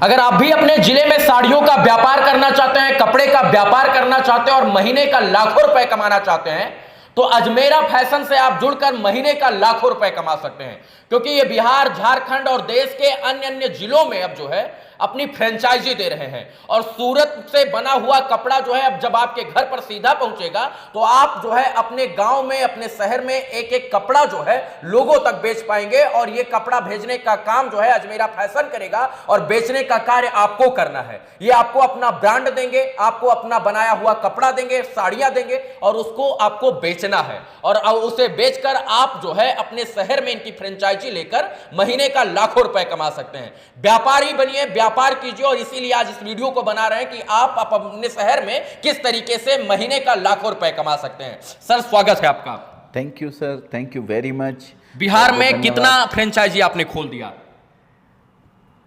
अगर आप भी अपने जिले में साड़ियों का व्यापार करना चाहते हैं, कपड़े का व्यापार करना चाहते हैं और महीने का लाखों रुपए कमाना चाहते हैं, तो अजमेरा फैशन से आप जुड़कर महीने का लाखों रुपए कमा सकते हैं। क्योंकि ये बिहार, झारखंड और देश के अन्य अन्य जिलों में अब जो है अपनी फ्रेंचाइजी दे रहे हैं। और सूरत से बना हुआ कपड़ा जो है अब जब आपके घर पर सीधा पहुंचेगा तो आप जो है अपने गांव में, अपने शहर में एक एक कपड़ा जो है लोगों तक बेच पाएंगे। और ये कपड़ा भेजने का काम जो है अजमेरा फैशन करेगा और बेचने का कार्य आपको करना है। ये आपको अपना ब्रांड देंगे, आपको अपना बनाया हुआ कपड़ा देंगे, साड़ियां देंगे और उसको आपको बेचना है। और उसे बेचकर आप जो है अपने शहर में इनकी फ्रेंचाइजी लेकर महीने का लाखों रुपए कमा सकते हैं। व्यापारी बनिए, व्यापार कीजिए। और इसीलिए आज इस वीडियो को बना रहे हैं कि आप अपने शहर में किस तरीके से महीने का लाखों रुपए कमा सकते हैं। सर, स्वागत है आपका। Thank you sir, thank you very much. Bihar में कितना फ्रेंचाइजी आपने खोल दिया?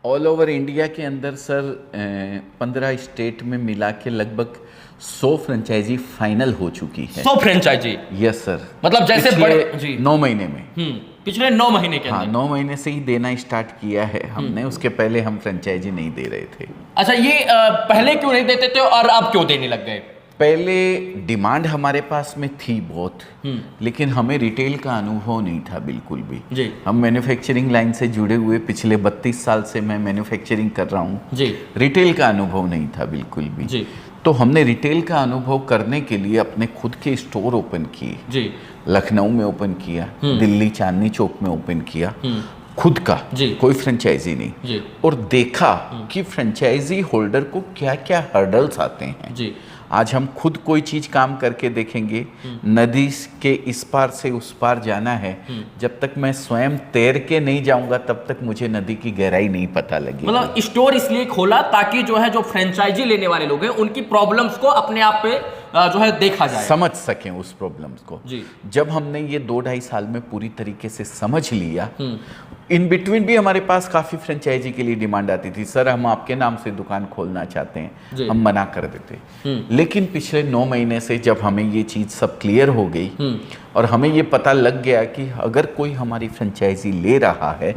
ऑल ओवर इंडिया के अंदर सर 15 स्टेट में मिला के लगभग 100 फ्रेंचाइजी फाइनल हो चुकी है। 100 फ्रेंचाइजी? Yes sir. मतलब जैसे बड़े जी 9 महीने में। पिछले 9 महीने के अंदर? हाँ, 9 महीने से ही देना स्टार्ट किया है हमने। उसके पहले हम फ्रेंचाइजी नहीं दे रहे थे। अच्छा, ये पहले क्यों नहीं देते थे और अब क्यों देने लग गए? पहले डिमांड हमारे पास में थी बहुत, लेकिन हमें रिटेल का अनुभव नहीं था बिल्कुल भी जी। हम मैन्युफैक्चरिंग लाइन से जुड़े हुए पिछले 32 साल से मैं मैन्युफैक्चरिंग कर रहा हूँ जी। रिटेल का अनुभव नहीं था बिल्कुल भी जी। तो हमने रिटेल का अनुभव करने के लिए अपने खुद के स्टोर ओपन किए जी। लखनऊ में ओपन किया, दिल्ली चांदनी चौक में ओपन किया, खुद का जी। कोई फ्रेंचाइजी नहीं जी। और देखा कि फ्रेंचाइजी होल्डर को क्या क्या हर्डल्स आते हैं जी। आज हम खुद कोई चीज काम करके देखेंगे। नदी के इस पार से उस पार जाना है, जब तक मैं स्वयं तैर के नहीं जाऊंगा तब तक मुझे नदी की गहराई नहीं पता लगेगी। मतलब स्टोर इसलिए खोला ताकि जो है जो फ्रेंचाइजी लेने वाले लोग हैं उनकी प्रॉब्लम्स को अपने आप पे जो है देखा जाए, समझ सकें उस प्रॉब्लम्स को जी। जब हमने ये 2-2.5 साल में पूरी तरीके से समझ लिया, इन बिटवीन भी हमारे पास काफ़ी फ्रेंचाइजी के लिए डिमांड आती थी। सर, हम आपके नाम से दुकान खोलना चाहते हैं, हम मना कर देते। लेकिन पिछले 9 महीने से जब हमें ये चीज़ सब क्लियर हो गई और हमें ये पता लग गया कि अगर कोई हमारी फ्रेंचाइजी ले रहा है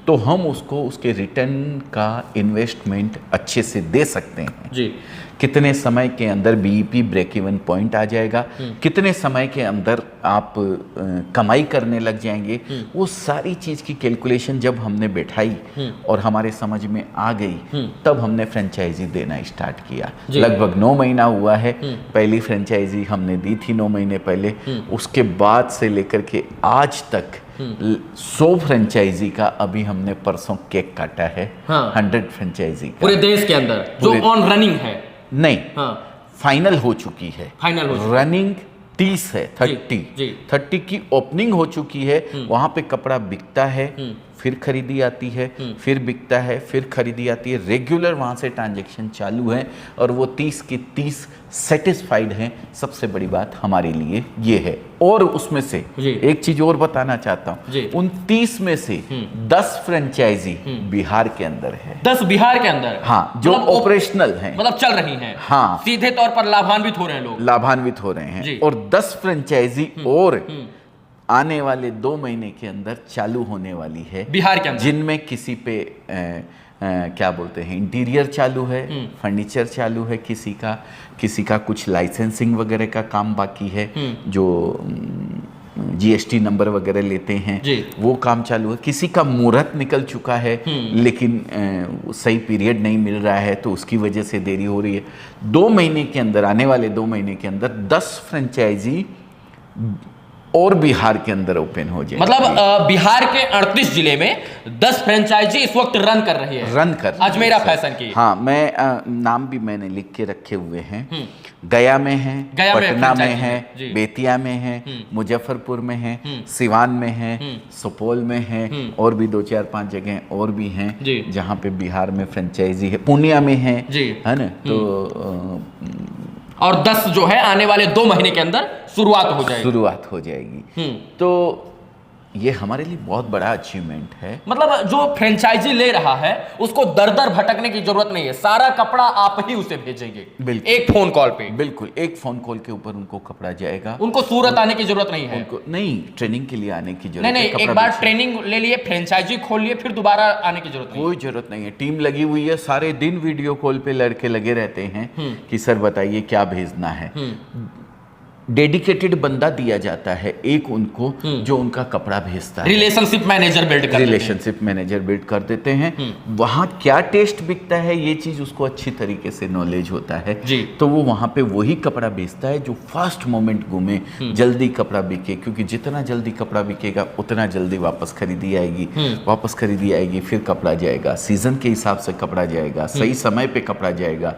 तो हम उसको उसके रिटर्न का इन्वेस्टमेंट अच्छे से दे सकते हैं जी। कितने समय के अंदर बीईपी ब्रेक इवन पॉइंट आ जाएगा, कितने समय के अंदर आप कमाई करने लग जाएंगे, वो सारी चीज़ की कैलकुलेशन जब हमने बैठाई और हमारे समझ में आ गई, तब हमने फ्रेंचाइजी देना स्टार्ट किया। लगभग 9 महीना हुआ है। पहली फ्रेंचाइजी हमने दी थी 9 महीने पहले। उसके बाद से लेकर के आज तक 100 फ्रेंचाइजी का अभी हमने परसों केक काटा है। हाँ। 100 फ्रेंचाइजी पूरे देश के अंदर जो ऑन रनिंग है नहीं, हाँ। फाइनल हो चुकी है। फाइनल हो रनिंग 30 है, 30 की ओपनिंग हो चुकी है। वहां पे कपड़ा बिकता है, फिर खरीदी आती है, फिर बिकता है, फिर खरीदी आती है। रेगुलर वहाँ से ट्रांजैक्शन चालू है और वो 30 की 30 सेटिस्फाइड हैं। सबसे बड़ी बात हमारे लिए ये है। और उसमें से एक चीज और बताना चाहता हूँ, उन 30 में से 10 फ्रेंचाइजी बिहार के अंदर है। 10 बिहार के अंदर? हाँ, जो मतलब ऑपरेशनल हैं, मतलब चल रही हैं। हाँ, सीधे तौर पर लाभान्वित हो रहे हैं लोग, लाभान्वित हो रहे हैं। और 10 फ्रेंचाइजी और आने वाले 2 महीने के अंदर चालू होने वाली है बिहार के अंदर, जिनमें किसी पे क्या बोलते हैं, इंटीरियर चालू है, फर्नीचर चालू है, किसी का कुछ लाइसेंसिंग वगैरह का काम बाकी है, जो जीएसटी नंबर वगैरह लेते हैं वो काम चालू है, किसी का मुहूर्त निकल चुका है लेकिन सही पीरियड नहीं मिल रहा है तो उसकी वजह से देरी हो रही है। 2 महीने के अंदर, आने वाले 2 महीने के अंदर 10 फ्रेंचाइजी और बिहार के अंदर ओपन हो जाए। मतलब बिहार के 38 जिले में 10 फ्रेंचाइजी इस वक्त रन कर रही है, अजमेरा फैशन की। हाँ, मैं नाम भी मैंने लिख के रखे हुए हैं। गया में है, पटना में है, बेतिया में है, मुजफ्फरपुर में है, सिवान में है, सुपौल में है, और भी 2-4-5 जगह और भी हैं जहाँ पे बिहार में फ्रेंचाइजी है। पूर्णिया में है ना। तो और 10 जो है आने वाले 2 महीने के अंदर शुरुआत हो जाएगी। तो ये हमारे लिए बहुत बड़ा अचीवमेंट है। मतलब जो फ्रेंचाइजी ले रहा है उसको दर दर भटकने की जरूरत नहीं है, सारा कपड़ा आप ही उसे भेजेंगे, बिल्कुल, एक फोन कॉल पे। बिल्कुल, एक फोन कॉल के ऊपर उनको कपड़ा जाएगा। उनको सूरत आने की जरूरत नहीं है, उनको नहीं ट्रेनिंग के लिए आने की जरूरत नहीं, है। एक बार ट्रेनिंग ले लिए, फ्रेंचाइजी खोल लिए, फिर दोबारा आने की जरूरत नहीं, कोई जरूरत नहीं है। टीम लगी हुई है, सारे दिन वीडियो कॉल पे लड़के लगे रहते हैं कि सर बताइए क्या भेजना है। डेडिकेटेड बंदा दिया जाता है एक उनको, जो उनका कपड़ा भेजता है। रिलेशनशिप मैनेजर बिल्ड कर रिलेशनशिप मैनेजर बिल्ड कर देते हैं। वहाँ क्या टेस्ट बिकता है ये चीज उसको अच्छी तरीके से नॉलेज होता है जी। तो वो वहाँ पे वही कपड़ा बेचता है जो फास्ट मोमेंट घूमे, जल्दी कपड़ा बिके, क्योंकि जितना जल्दी कपड़ा बिकेगा उतना जल्दी वापस खरीदी आएगी, वापस खरीदी आएगी, फिर कपड़ा जाएगा, सीजन के हिसाब से कपड़ा जाएगा, सही समय पे कपड़ा जाएगा,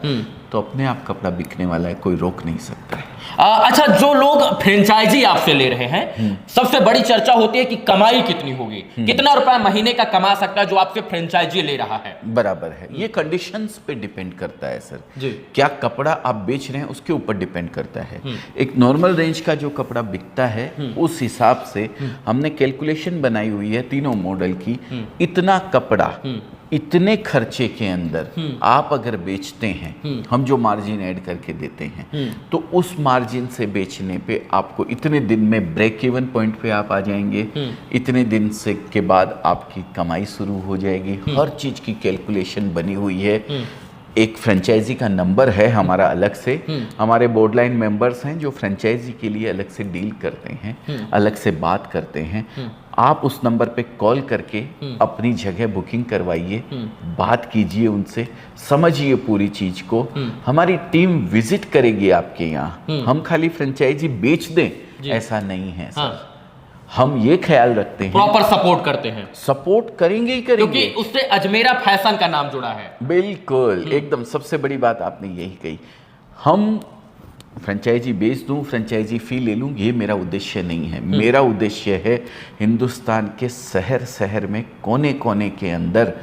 तो अपने आप कपड़ा बिकने वाला है, कोई रोक नहीं सकता है। अच्छा, जो लोग फ्रेंचाइजी आपसे ले रहे हैं, सबसे बड़ी चर्चा होती है कि कमाई कितनी होगी, कितना रुपया महीने का कमा सकता है जो आपसे फ्रेंचाइजी ले रहा है। बराबर है, ये कंडीशंस पे डिपेंड करता है सर जी। क्या कपड़ा आप बेच रहे हैं उसके ऊपर डिपेंड करता है। एक नॉर्मल रेंज का जो कपड़ा बिकता है उस हिसाब से हमने कैलकुलेशन बनाई हुई है तीनों मॉडल की। इतना कपड़ा इतने खर्चे के अंदर आप अगर बेचते हैं, हम जो मार्जिन ऐड करके देते हैं, तो उस मार्जिन से बेचने पे आपको इतने दिन में ब्रेक इवन पॉइंट पे आप आ जाएंगे, इतने दिन से के बाद आपकी कमाई शुरू हो जाएगी। हर चीज की कैलकुलेशन बनी हुई है। एक फ्रेंचाइजी का नंबर है हमारा अलग से, हमारे बोर्डलाइन मेंबर्स हैं जो फ्रेंचाइजी के लिए अलग से डील करते हैं, अलग से बात करते हैं। आप उस नंबर पे कॉल करके अपनी जगह बुकिंग करवाइए, बात कीजिए उनसे, समझिए पूरी चीज को। हमारी टीम विजिट करेगी आपके यहाँ। हम खाली फ्रेंचाइजी बेच दें ऐसा नहीं है सर। हम ये ख्याल रखते हैं, प्रॉपर सपोर्ट करते हैं, सपोर्ट करेंगे ही करेंगे, क्योंकि उससे अजमेरा फैशन का नाम जुड़ा है। बिल्कुल, एकदम सबसे बड़ी बात आपने यही कही। हम फ्रेंचाइजी बेच दूं, फ्रेंचाइजी फी ले लूं, ये मेरा उद्देश्य नहीं है। मेरा उद्देश्य है हिंदुस्तान के शहर शहर में कोने कोने के अंदर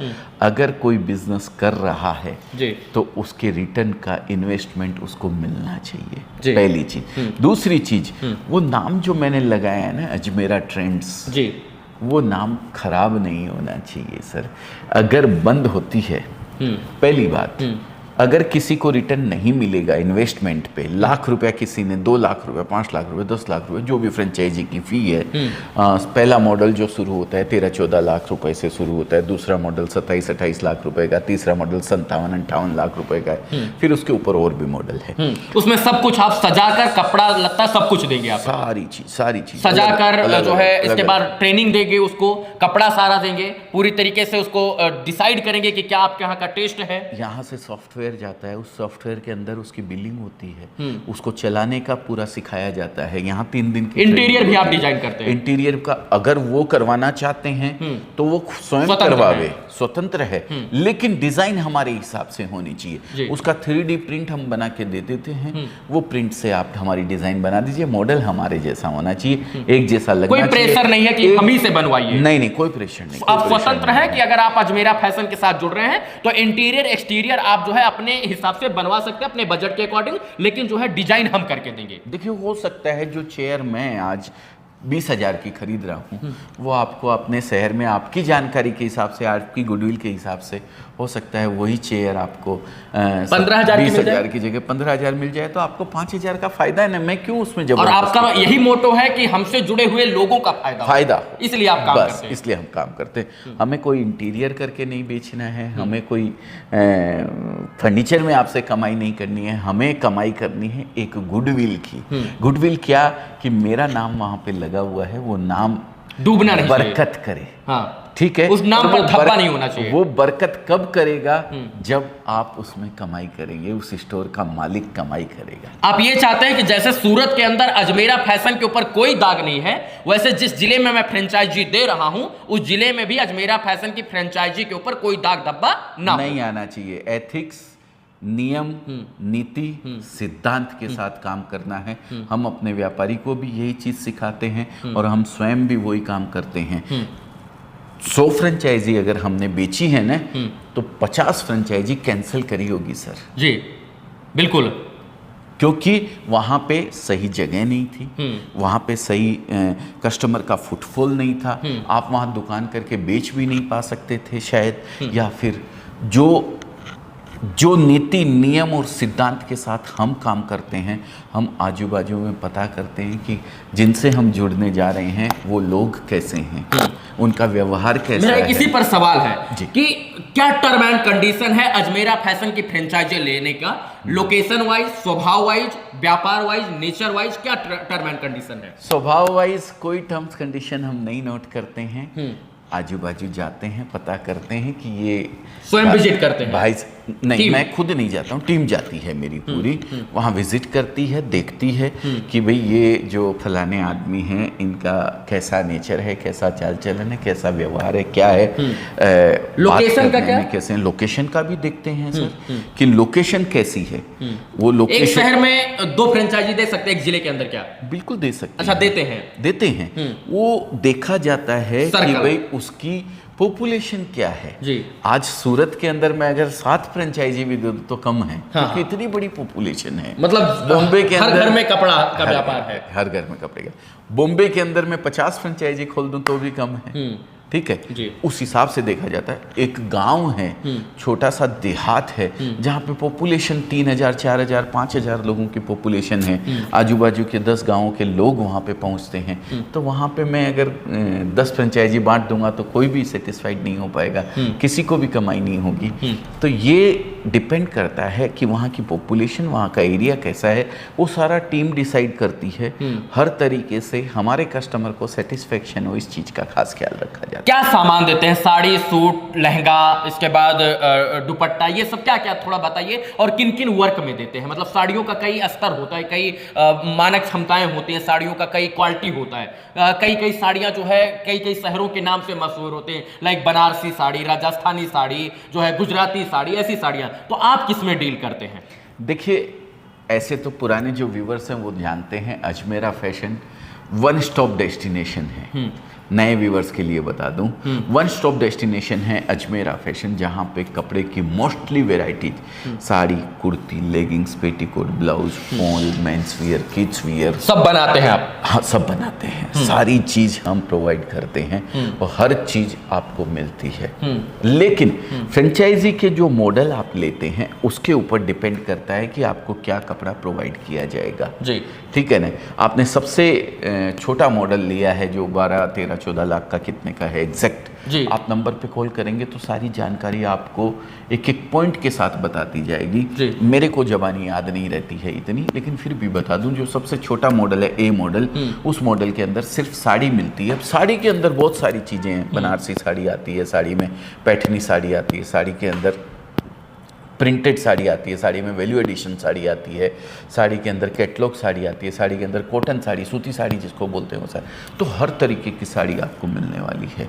अगर कोई बिजनेस कर रहा है जी, तो उसके रिटर्न का इन्वेस्टमेंट उसको मिलना चाहिए, जी। पहली चीज। दूसरी चीज, वो नाम जो मैंने लगाया है ना अजमेरा ट्रेंड्स जी, वो नाम खराब नहीं होना चाहिए सर। अगर बंद होती है, पहली बात, अगर किसी को रिटर्न नहीं मिलेगा इन्वेस्टमेंट पे, लाख रुपया किसी ने, 2 लाख रुपया, 5 लाख रुपया, 10 लाख रुपया, जो भी फ्रेंचाइजी की फी है, पहला मॉडल जो शुरू होता है 13-14 लाख रुपए से शुरू होता है, दूसरा मॉडल 27-28 लाख रुपए का, तीसरा मॉडल 57-58 लाख रुपए का है, फिर उसके ऊपर और भी मॉडल है। उसमें सब कुछ आप सजाकर, कपड़ा लत्ता सब कुछ देंगे आप, सारी चीज सजाकर जो है। इसके बाद ट्रेनिंग देंगे उसको, कपड़ा सारा देंगे, पूरी तरीके से उसको डिसाइड करेंगे कि क्या आपके यहाँ का टेस्ट है। यहाँ से सॉफ्टवेयर जाता है, उस सॉफ्टवेयर के अंदर उसकी बिलिंग होती है, उसको चलाने का पूरा सिखाया जाता है। यहाँ 3 दिन की इंटीरियर भी आप डिजाइन करते हैं? इंटीरियर का अगर वो करवाना चाहते हैं तो वो स्वयं करवावे, स्वतंत्र है, लेकिन डिजाइन हमारे हिसाब से होनी चाहिए। उसका 3D प्रिंट हम बना के दे देते हैं, वो प्रिंट से आप हमारी डिजाइन बना दीजिए। मॉडल हमारे जैसा होना चाहिए, एक जैसा लगना चाहिए। कोई प्रेशर नहीं है कि हम ही से बनवाइए? नहीं, कोई प्रेशर नहीं। आप स्वतंत्र हैं कि अगर आप अजमेरा फैशन के साथ जुड़ रहे हैं तो इंटीरियर एक्सटीरियर आप जो है अपने हिसाब से बनवा सकते हैं, अपने बजट के अकॉर्डिंग, लेकिन जो है डिजाइन हम करके देंगे। देखिए, हो सकता है जो चेयर मैं आज 20,000 की खरीद रहा हूँ, वो आपको अपने शहर में आपकी जानकारी के हिसाब से, आपकी गुडविल के हिसाब से हो सकता है वही चेयर आपको 15,000 20,000 की जगह 15,000 मिल जाए, तो आपको 5,000 का फायदा है ना। मैं क्यों उसमें और आपका यही मोटो है कि हमसे जुड़े हुए लोगों का फायदा, इसलिए आप काम करते हैं। इसलिए हम काम करते हैं। हमें कोई इंटीरियर करके नहीं बेचना है, हमें कोई फर्नीचर में आपसे कमाई नहीं करनी है, हमें कमाई करनी है एक गुडविल की। गुडविल क्या कि मेरा नाम वहां पे लगा हुआ है, वो नाम डूबना नहीं, बरकत करे। हाँ, ठीक है, उस नाम पर धब्बा नहीं होना चाहिए। वो बरकत कब करेगा? जब आप उसमें कमाई करेंगे, उस स्टोर का मालिक कमाई करेगा। आप ये चाहते हैं कि जैसे सूरत के अंदर अजमेरा फैशन के ऊपर कोई दाग नहीं है, वैसे जिस जिले में मैं फ्रेंचाइजी दे रहा हूं उस जिले में भी अजमेरा फैशन की फ्रेंचाइजी के ऊपर कोई दाग धब्बा नहीं आना चाहिए। एथिक्स, नियम, नीति, सिद्धांत के साथ काम करना है। हम अपने व्यापारी को भी यही चीज सिखाते हैं और हम स्वयं भी वही काम करते हैं। 100 फ्रेंचाइजी अगर हमने बेची है ना, तो 50 फ्रेंचाइजी कैंसिल करी होगी सर। जी बिल्कुल। क्योंकि वहाँ पे सही जगह नहीं थी, वहाँ पे सही कस्टमर का फुटफॉल नहीं था, आप वहाँ दुकान करके बेच भी नहीं पा सकते थे शायद, या फिर जो नीति नियम और सिद्धांत के साथ हम काम करते हैं, हम आजू बाजू में पता करते हैं कि जिनसे हम जुड़ने जा रहे हैं वो लोग कैसे हैं, उनका व्यवहार कैसा है। मेरा इसी पर सवाल है जी। कि क्या टर्म एंड कंडीशन है अजमेरा फैशन की फ्रेंचाइजी लेने का, लोकेशन वाइज, स्वभाव वाइज, व्यापार वाइज, नेचर वाइज, क्या टर्म एंड कंडीशन है? स्वभाव वाइज कोई टर्म्स कंडीशन हम नहीं नोट करते हैं, आजू बाजू जाते हैं, पता करते हैं कि ये स्वयं विजिट करते हैं भाई नहीं, टीम? मैं खुद नहीं जाता हूँ, टीम जाती है मेरी पूरी, वहाँ विजिट करती है, देखती है कि भाई ये जो फलाने आदमी हैं इनका कैसा नेचर है, कैसा चाल चलन है, कैसा व्यवहार है, क्या है, लोकेशन का क्या? कैसे हैं, लोकेशन का भी देखते हैं सर कि लोकेशन कैसी है, वो एक लोकेशन शहर में 2 फ्रेंचाइजी दे सकते हैं एक जिले के अंदर क्या? बिल्कुल दे सकते अच्छा, हैं, देते हैं वो देखा जाता है कि सर्कल। भाई उसकी पॉपुलेशन क्या है जी। आज सूरत के अंदर मैं अगर 7 फ्रेंचाइजी भी दे दूं तो कम है, हाँ, क्योंकि इतनी बड़ी पॉपुलेशन है। मतलब बॉम्बे के हर अंदर घर में कपड़ा का व्यापार है। हर घर में कपड़े का। बॉम्बे के अंदर मैं 50 फ्रेंचाइजी खोल दूं तो भी कम है, ठीक है जी। उस हिसाब से देखा जाता है। एक गांव है, छोटा सा देहात है, जहाँ पे पॉपुलेशन 3000, 4000, 5000 लोगों की पॉपुलेशन है, आजू बाजू के 10 गांवों के लोग वहाँ पे पहुँचते हैं, तो वहाँ पे मैं अगर 10 फ्रेंचाइजी बांट दूंगा तो कोई भी सेटिस्फाइड नहीं हो पाएगा, किसी को भी कमाई नहीं होगी। तो ये डिपेंड करता है कि वहाँ की पॉपुलेशन, वहाँ का एरिया कैसा है, वो सारा टीम डिसाइड करती है। हर तरीके से हमारे कस्टमर को सेटिस्फेक्शन हो, इस चीज़ का खास ख्याल रखा जाता है। क्या सामान देते हैं? साड़ी, सूट, लहंगा, इसके बाद दुपट्टा, ये सब क्या क्या थोड़ा बताइए। और किन किन वर्क में देते हैं? मतलब साड़ियों का कई स्तर होता है, कई मानक क्षमताएं होती हैं, साड़ियों का कई क्वालिटी होता है, कई साड़ियां जो है कई शहरों के नाम से मशहूर होते हैं, लाइक बनारसी साड़ी, राजस्थानी साड़ी जो है, गुजराती साड़ी, ऐसी साड़ियां। तो आप किस में डील करते हैं? देखिए, ऐसे तो पुराने जो व्यूवर्स हैं वो जानते हैं, Ajmera fashion one stop destination है। नए व्यूवर्स के लिए बता दूं, वन स्टॉप डेस्टिनेशन है अजमेरा फैशन, जहां पे कपड़े की mostly varieties, sari, kurti, leggings, petticoat, blouse, fall, men's wear, kids wear, सब बनाते हैं आप? हाँ, सब बनाते हैं, सारी चीज हम प्रोवाइड करते हैं और हर चीज आपको मिलती है। लेकिन फ्रेंचाइजी के जो मॉडल आप लेते हैं उसके ऊपर डिपेंड करता है कि आपको क्या कपड़ा प्रोवाइड किया जाएगा जी, ठीक है ना। आपने सबसे छोटा मॉडल लिया है जो 12, 13, 14 लाख का कितने का है एग्जैक्ट, आप नंबर पे कॉल करेंगे तो सारी जानकारी आपको एक एक पॉइंट के साथ बता दी जाएगी। मेरे को ज़बानी याद नहीं रहती है इतनी, लेकिन फिर भी बता दूं, जो सबसे छोटा मॉडल है ए मॉडल, उस मॉडल के अंदर सिर्फ साड़ी मिलती है। अब साड़ी के अंदर बहुत सारी चीज़ें हैं, बनारसी साड़ी आती है, साड़ी में पैठनी साड़ी आती है, साड़ी के अंदर प्रिंटेड साड़ी आती है, साड़ी में वैल्यू एडिशन साड़ी आती है, साड़ी के अंदर कैटलॉग साड़ी आती है, साड़ी के अंदर कॉटन साड़ी, सूती साड़ी जिसको बोलते हैं वो साड़ी, तो हर तरीके की साड़ी आपको मिलने वाली है।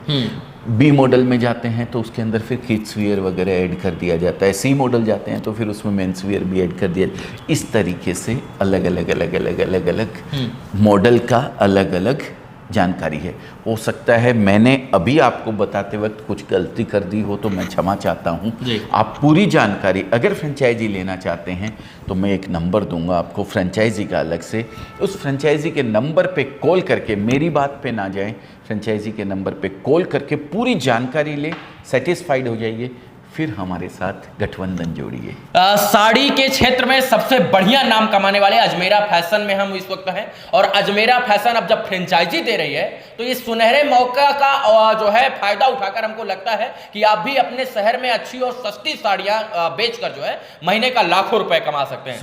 बी मॉडल में जाते हैं तो उसके अंदर फिर किड्स वियर वगैरह ऐड कर दिया जाता है। सी मॉडल जाते हैं तो फिर उसमें मेंस वियर भी ऐड कर दिया। इस तरीके से अलग अलग मॉडल का अलग अलग जानकारी है। हो सकता है मैंने अभी आपको बताते वक्त कुछ गलती कर दी हो तो मैं क्षमा चाहता हूँ। आप पूरी जानकारी अगर फ्रेंचाइजी लेना चाहते हैं तो मैं एक नंबर दूंगा आपको फ्रेंचाइजी का अलग से, उस फ्रेंचाइजी के नंबर पे कॉल करके, मेरी बात पे ना जाएं, फ्रेंचाइजी के नंबर पे कॉल करके पूरी जानकारी लें, सेटिस्फाइड हो जाइए, फिर हमारे साथ गठबंधन जोड़िए। साड़ी के क्षेत्र में सबसे बढ़िया नाम कमाने वाले अजमेरा फैशन में हम इस वक्त हैं, और अजमेरा फैशन अब जब फ्रेंचाइजी दे रही है तो ये सुनहरे मौका का जो है फायदा उठाकर हमको लगता है कि आप भी अपने शहर में अच्छी और सस्ती साड़ियां बेचकर जो है महीने का लाखों रुपए कमा सकते हैं।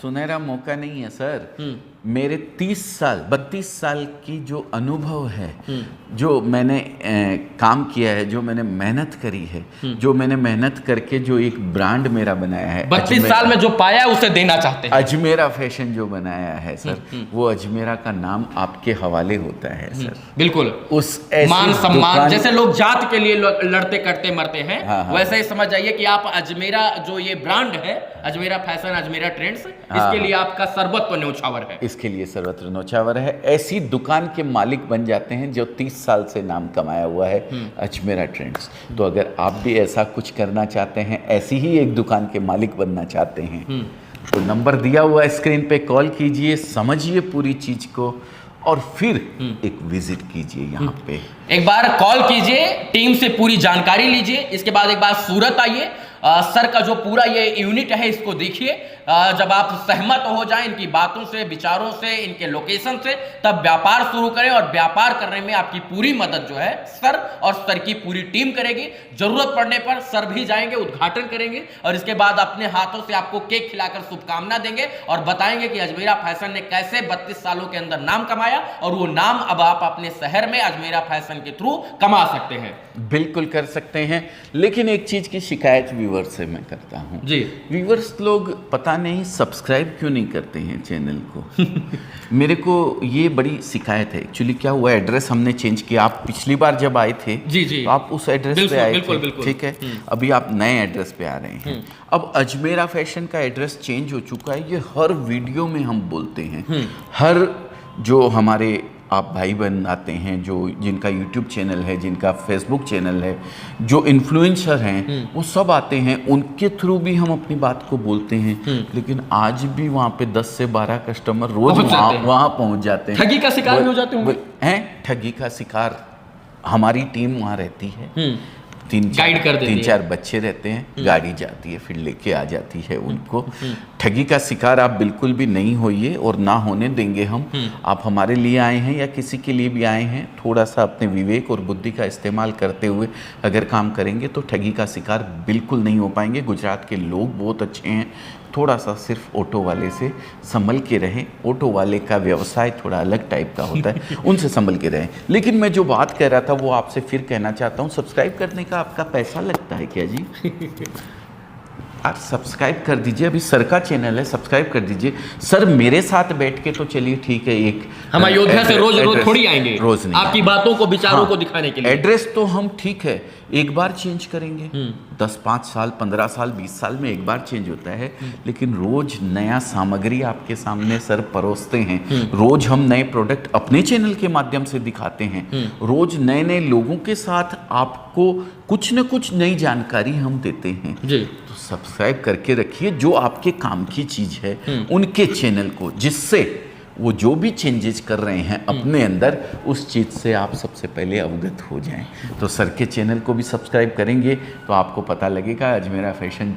सुनहरा मौका नहीं है सर, मेरे 32 साल की जो अनुभव है, जो मैंने काम किया है, जो मैंने मेहनत करी है, जो मैंने मेहनत करके जो एक ब्रांड मेरा बनाया है, 32 साल में जो पाया उसे देना चाहते हैं। अजमेरा फैशन जो बनाया है सर, वो अजमेरा का नाम आपके हवाले होता है सर। बिल्कुल, उस मान सम्मान, जैसे लोग जात के लिए लड़ते कटते मरते हैं, वैसे ही समझ जाइए कि आप अजमेरा जो ये ब्रांड है, अजमेरा फैशन, अजमेरा ट्रेंड्स, इसके लिए आपका सर्वत्र न्योछावर है। इसके लिए सर्वत्र न्योछावर है। ऐसी दुकान के मालिक बन जाते हैं जो 30 साल से नाम कमाया हुआ है, अजमेरा ट्रेंड्स। तो अगर आप भी ऐसा कुछ करना चाहते हैं, ऐसी ही एक दुकान के मालिक बनना चाहते हैं, तो नंबर दिया हुआ है स्क्रीन पे, कॉल कीजिए, समझिए पूरी चीज को और फिर एक विजिट कीजिए यहाँ पे। एक बार कॉल कीजिए, टीम से पूरी जानकारी लीजिए, इसके बाद एक बार सूरत आइए, सर का जो पूरा ये यूनिट है इसको देखिए। जब आप सहमत हो जाएं इनकी बातों से, विचारों से, इनके लोकेशन से, तब व्यापार शुरू करें और व्यापार करने में आपकी पूरी मदद जो है सर और सर की पूरी टीम करेगी। जरूरत पड़ने पर सर भी जाएंगे, उद्घाटन करेंगे और इसके बाद अपने हाथों से आपको केक खिलाकर शुभकामना देंगे और बताएंगे कि अजमेरा फैशन ने कैसे 32 सालों के अंदर नाम कमाया और वो नाम अब आप अपने शहर में अजमेरा फैशन के थ्रू कमा सकते हैं। बिल्कुल कर सकते हैं, लेकिन एक चीज की शिकायत व्यूवर्स से मैं करता हूँ जी। व्यूवर्स लोग पता नहीं सब्सक्राइब क्यों नहीं करते हैं चैनल को। मेरे को ये बड़ी शिकायत है। एक्चुअली क्या हुआ, एड्रेस हमने चेंज किया। आप पिछली बार जब आए थे जी जी, तो आप उस एड्रेस पे आए बिल्कुल, थे, बिल्कुल। ठीक है। अभी आप नए एड्रेस पे आ रहे हैं। अब अजमेरा फैशन का एड्रेस चेंज हो चुका है, ये हर वीडियो में हम बोलते हैं। हर जो हमारे आप भाई बहन आते हैं, जो जिनका यूट्यूब चैनल है, जिनका फेसबुक चैनल है, जो इन्फ्लुएंसर हैं, वो सब आते हैं, उनके थ्रू भी हम अपनी बात को बोलते हैं। लेकिन आज भी वहाँ पे 10 से 12 कस्टमर रोज वहाँ पहुँच जाते हैं। ठगी का शिकार भी हो जाते होंगे? हैं, ठगी का शिकार। हमारी टीम वहाँ रहती है, गाइड कर देती है। 3-4 बच्चे रहते हैं, गाड़ी जाती है, फिर लेके आ जाती है उनको। ठगी का शिकार आप बिल्कुल भी नहीं होइए और ना होने देंगे हम। आप हमारे लिए आए हैं या किसी के लिए भी आए हैं, थोड़ा सा अपने विवेक और बुद्धि का इस्तेमाल करते हुए अगर काम करेंगे तो ठगी का शिकार बिल्कुल नहीं हो पाएंगे। गुजरात के लोग बहुत अच्छे हैं, थोड़ा सा सिर्फ ऑटो वाले से संभल के रहें। ऑटो वाले का व्यवसाय थोड़ा अलग टाइप का होता है, उनसे संभल के रहें। लेकिन मैं जो बात कह रहा था वो आपसे फिर कहना चाहता हूँ, सब्सक्राइब करने का आपका पैसा लगता है क्या जी? आप सब्सक्राइब कर दीजिए, अभी सर का चैनल है, सब्सक्राइब कर दीजिए। सर मेरे साथ बैठ के तो चलिए ठीक है, एक हम अयोध्या से रोज थोड़ी आएंगे, रोज नहीं आपकी बातों को, विचारों को दिखाने के लिए। एड्रेस तो हम ठीक है एक बार चेंज करेंगे, 10-5 साल, 15 साल, 20 साल में एक बार चेंज होता है, लेकिन रोज नया सामग्री आपके सामने सर परोसते हैं। रोज हम नए प्रोडक्ट अपने चैनल के माध्यम से दिखाते हैं। रोज नए नए लोगों के साथ आपको कुछ न कुछ नई जानकारी हम देते हैं जी। तो सब्सक्राइब करके रखिए जो आपके काम की चीज है उनके चैनल को, जिससे वो जो भी चेंजेस कर रहे हैं अपने अंदर उस चीज़ से आप सबसे पहले अवगत हो जाएं। तो सर के चैनल को भी सब्सक्राइब करेंगे तो आपको पता लगेगा अजमेरा फैशन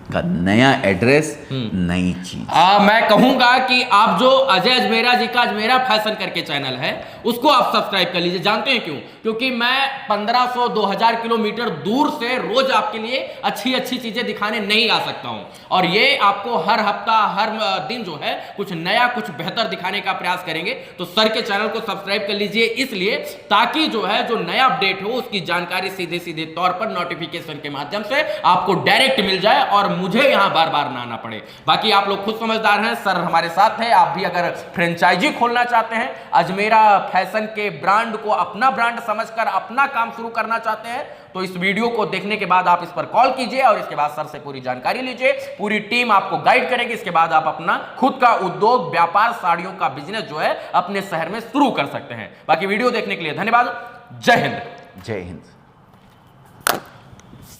का नया एड्रेस, नई चीज। मैं कहूंगा कि आप जो अजय अजमेरा जी का अजमेरा फैशन करके चैनल है उसको आप सब्सक्राइब कर लीजिए। जानते हैं क्यों? क्योंकि मैं 1500-2000 किलोमीटर दूर से रोज आपके लिए अच्छी अच्छी चीजें दिखाने नहीं आ सकता हूं, और ये आपको हर हफ्ता, हर दिन जो है कुछ नया, कुछ बेहतर दिखाने का प्रयास करेंगे। तो सर के चैनल को सब्सक्राइब कर लीजिए, इसलिए ताकि जो है जो नया अपडेट हो उसकी जानकारी सीधे सीधे तौर पर नोटिफिकेशन के माध्यम से आपको डायरेक्ट मिल जाए और मुझे यहां बार बार ना आना पड़े। बाकी आप लोग खुद समझदार हैं, सर हमारे साथ हैं। आप भी अगर फ्रेंचाइजी खोलना चाहते हैं, अजमेरा फैशन के ब्रांड को अपना ब्रांड समझकर अपना काम शुरू करना चाहते हैं, तो इस वीडियो को देखने के बाद आप इस पर कॉल कीजिए और इसके बाद सर से पूरी जानकारी लीजिए। पूरी टीम आपको गाइड करेगी। इसके बाद आप अपना खुद का उद्योग, व्यापार, साड़ियों का बिजनेस जो है अपने शहर में शुरू कर सकते हैं। बाकी वीडियो देखने के लिए धन्यवाद। जय हिंद। जय हिंद।